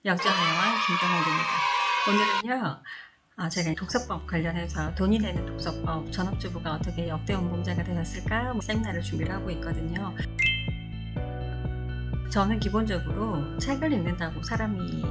역전의 여왕 김경옥입니다. 오늘은요, 제가 독서법 관련해서 돈이 되는 독서법, 전업주부가 어떻게 역대 운봉자가 되었을까 세미나를 준비를 하고 있거든요. 저는 기본적으로 책을 읽는다고 사람이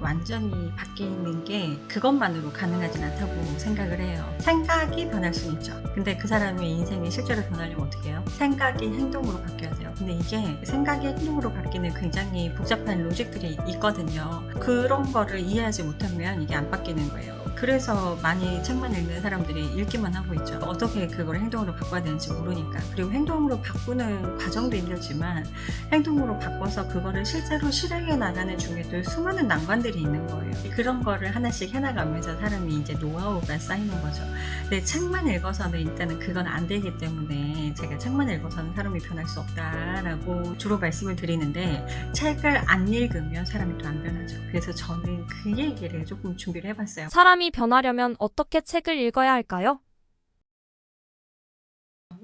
완전히 바뀌는 게 그것만으로 가능하진 않다고 생각을 해요. 생각이 변할 수는 있죠. 근데 그 사람의 인생이 실제로 변하려면 어떻게 해요? 생각이 행동으로 바뀌어야 돼요. 근데 이게 생각이 행동으로 바뀌는 굉장히 복잡한 로직들이 있거든요. 그런 거를 이해하지 못하면 이게 안 바뀌는 거예요. 그래서 많이 책만 읽는 사람들이 읽기만 하고 있죠. 어떻게 그걸 행동으로 바꿔야 되는지 모르니까. 그리고 행동으로 바꾸는 과정도 힘들지만 행동으로 바꿔서 그거를 실제로 실행해 나가는 중에도 수많은 난관들이 있는 거예요. 그런 거를 하나씩 해나가면서 사람이 이제 노하우가 쌓이는 거죠. 근데 책만 읽어서는 일단은 그건 안 되기 때문에 제가 책만 읽어서는 사람이 변할 수 없다라고 주로 말씀을 드리는데, 책을 안 읽으면 사람이 또 안 변하죠. 그래서 저는 그 얘기를 조금 준비를 해봤어요. 사람이 변하려면 어떻게 책을 읽어야 할까요?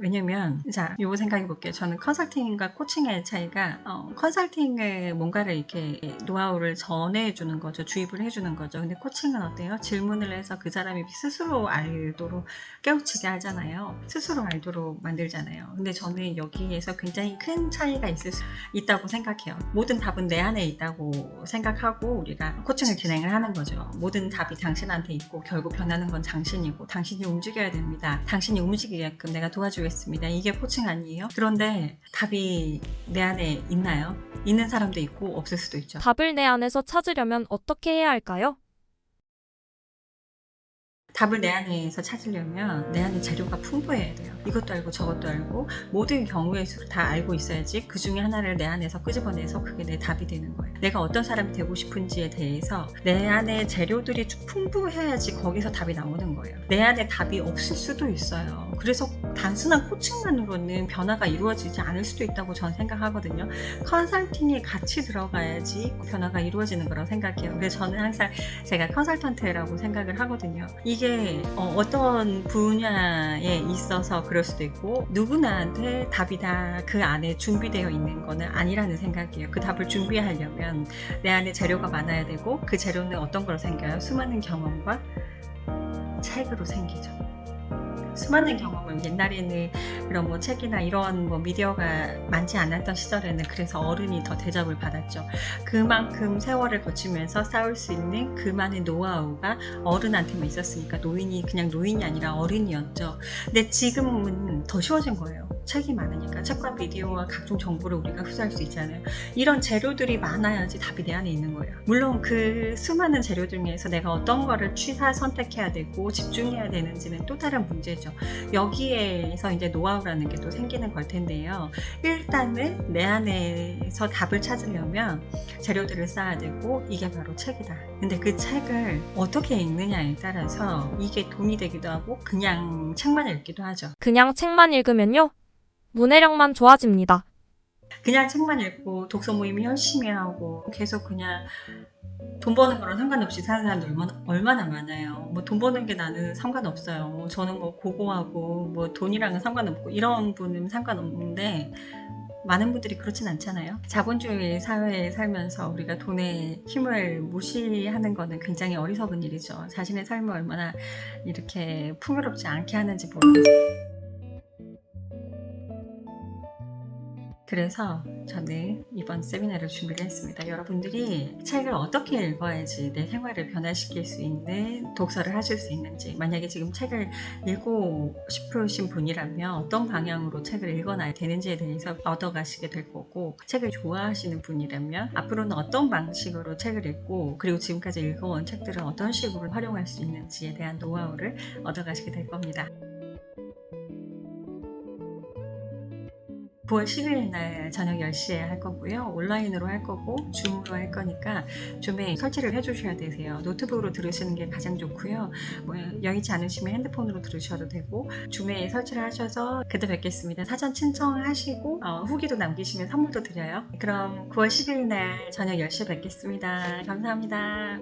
왜냐면, 자, 요거 생각해 볼게요. 저는 컨설팅과 코칭의 차이가, 컨설팅을 뭔가를 이렇게 노하우를 전해주는 거죠. 주입을 해주는 거죠. 근데 코칭은 어때요? 질문을 해서 그 사람이 스스로 알도록 깨우치게 하잖아요. 스스로 알도록 만들잖아요. 근데 저는 여기에서 굉장히 큰 차이가 있다고 생각해요. 모든 답은 내 안에 있다고 생각하고 우리가 코칭을 진행을 하는 거죠. 모든 답이 당신한테 있고 결국 변하는 건 당신이고 당신이 움직여야 됩니다. 당신이 움직이게끔 내가 도와주겠습니다. 이게 코칭 아니에요? 그런데 답이 내 안에 있나요? 있는 사람도 있고 없을 수도 있죠. 답을 내 안에서 찾으려면 어떻게 해야 할까요? 답을 내 안에서 찾으려면 내 안에 재료가 풍부해야 돼요. 이것도 알고 저것도 알고 모든 경우의 수를 다 알고 있어야지 그 중에 하나를 내 안에서 끄집어내서 그게 내 답이 되는 거예요. 내가 어떤 사람이 되고 싶은지에 대해서 내 안에 재료들이 풍부해야지 거기서 답이 나오는 거예요. 내 안에 답이 없을 수도 있어요. 그래서 단순한 코칭만으로는 변화가 이루어지지 않을 수도 있다고 저는 생각하거든요. 컨설팅이 같이 들어가야지 변화가 이루어지는 거라고 생각해요. 그래서 저는 항상 제가 컨설턴트라고 생각을 하거든요. 이게 어떤 분야에 있어서 그럴 수도 있고 누구나한테 답이 다 그 안에 준비되어 있는 거는 아니라는 생각이에요. 그 답을 준비하려면 내 안에 재료가 많아야 되고, 그 재료는 어떤 걸로 생겨요? 수많은 경험과 책으로 생기죠. 수많은 경험을, 옛날에는 그런 뭐 책이나 이런 뭐 미디어가 많지 않았던 시절에는 그래서 어른이 더 대접을 받았죠. 그만큼 세월을 거치면서 쌓을 수 있는 그만의 노하우가 어른한테만 있었으니까 노인이 그냥 노인이 아니라 어른이었죠. 근데 지금은 더 쉬워진 거예요. 책이 많으니까 책과 미디어와 각종 정보를 우리가 흡수할 수 있잖아요. 이런 재료들이 많아야지 답이 내 안에 있는 거예요. 물론 그 수많은 재료 중에서 내가 어떤 거를 취사 선택해야 되고 집중해야 되는지는 또 다른 문제죠. 여기에서 이제 노하우라는 게 또 생기는 걸 텐데요. 일단은 내 안에서 답을 찾으려면 재료들을 쌓아야 되고, 이게 바로 책이다. 근데 그 책을 어떻게 읽느냐에 따라서 이게 돈이 되기도 하고 그냥 책만 읽기도 하죠. 그냥 책만 읽으면요? 문해력만 좋아집니다. 그냥 책만 읽고 독서 모임 열심히 하고 계속 그냥 돈 버는 거랑 상관없이 사는 사람들 얼마나 많아요. 뭐 돈 버는 게 나는 상관없어요. 저는 뭐 고고하고 뭐 돈이랑은 상관없고 이런 분은 상관없는데, 많은 분들이 그렇진 않잖아요. 자본주의 사회에 살면서 우리가 돈의 힘을 무시하는 거는 굉장히 어리석은 일이죠. 자신의 삶을 얼마나 이렇게 풍요롭지 않게 하는지 모르겠어요. 그래서 저는 이번 세미나를 준비를 했습니다. 여러분들이 책을 어떻게 읽어야지 내 생활을 변화시킬 수 있는 독서를 하실 수 있는지, 만약에 지금 책을 읽고 싶으신 분이라면 어떤 방향으로 책을 읽어놔야 되는지에 대해서 얻어가시게 될 거고, 책을 좋아하시는 분이라면 앞으로는 어떤 방식으로 책을 읽고, 그리고 지금까지 읽어온 책들을 어떤 식으로 활용할 수 있는지에 대한 노하우를 얻어가시게 될 겁니다. 9월 10일 날 저녁 10시에 할 거고요. 온라인으로 할 거고 줌으로 할 거니까 줌에 설치를 해주셔야 되세요. 노트북으로 들으시는 게 가장 좋고요. 뭐 여의치 않으시면 핸드폰으로 들으셔도 되고, 줌에 설치를 하셔서 그때 뵙겠습니다. 사전 신청하시고 후기도 남기시면 선물도 드려요. 그럼 9월 10일 날 저녁 10시에 뵙겠습니다. 감사합니다.